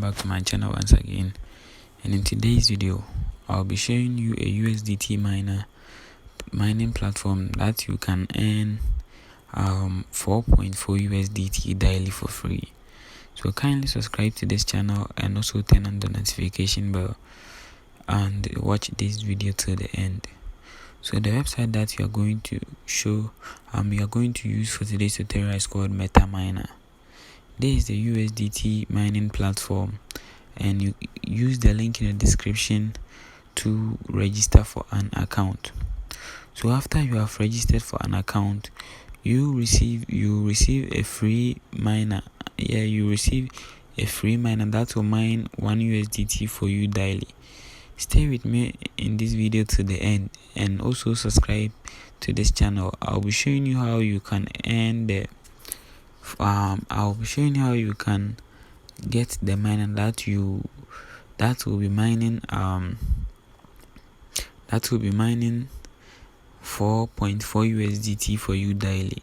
back to my channel once again, and in today's video I'll be showing you a USDT mining platform that you can earn 4.4 USDT daily for free. So kindly subscribe to this channel and also turn on the notification bell and watch this video till the end. So the website that you are going to use for today's tutorial is called MetaMiner. This is the USDT mining platform, and you use the link in the description to register for an account. So after you have registered for an account, you receive a free miner. You receive a free miner that will mine 1 USDT for you daily. Stay with me in this video to the end and also subscribe to this channel. I'll be showing you how you can earn the I'll be showing you how you can get the miner that will be mining 4.4 USDT for you daily.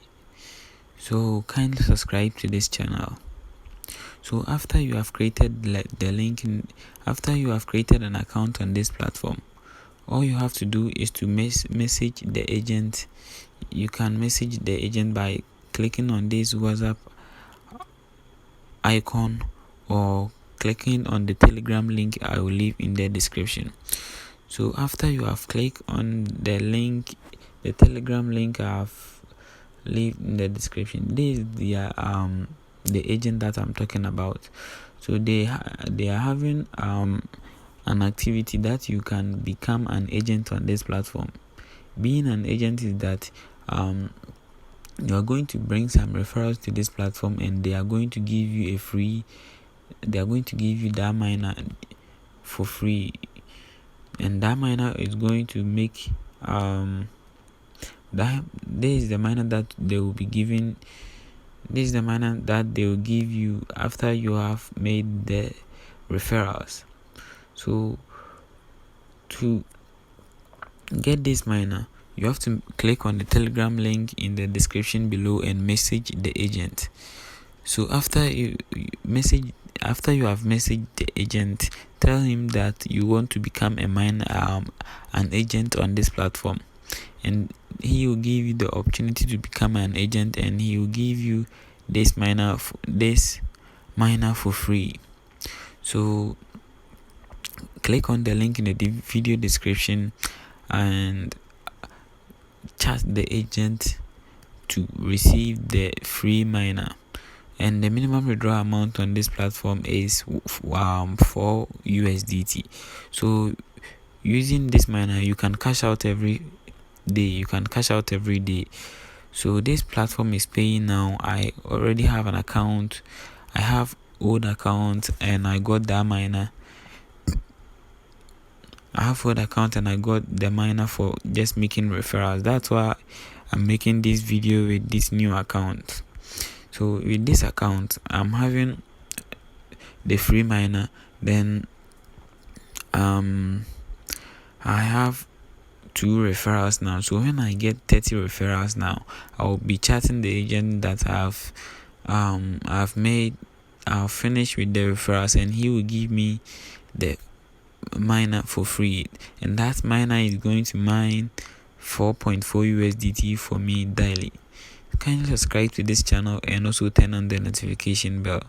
So kindly subscribe to this channel. So after you have created after you have created an account on this platform, all you have to do is to message the agent. You can message the agent by clicking on this WhatsApp icon or clicking on the Telegram link I will leave in the description. So after you have clicked on the link, the Telegram link I have leave in the description, this is the agent that I'm talking about. So they are having an activity that you can become an agent on this platform. Being an agent is that you are going to bring some referrals to this platform, and they are going to give you that miner for free, and that miner is going to make this is the miner that they will be giving. This is the miner that they will give you after you have made the referrals. So to get this miner, you have to click on the Telegram link in the description below and message the agent. So after you have messaged the agent, tell him that you want to become an agent on this platform, and he will give you the opportunity to become an agent, and he will give you this miner for free. So click on the link in the video description and chat the agent to receive the free miner. And the minimum withdrawal amount on this platform is 4 USDT. So using this miner, you can cash out every day. So this platform is paying now. I already have an account. I have old account, and I got that miner. I have old account and I got the miner for just making referrals. That's why I'm making this video with this new account. So with this account, I'm having the free miner. Then I have 2 referrals now. So when I get 30 referrals now, I'll be chatting the agent that I've finished with the referrals, and he will give me the miner for free, and that miner is going to mine 4.4 USDT for me daily. Kindly subscribe to this channel and also turn on the notification bell.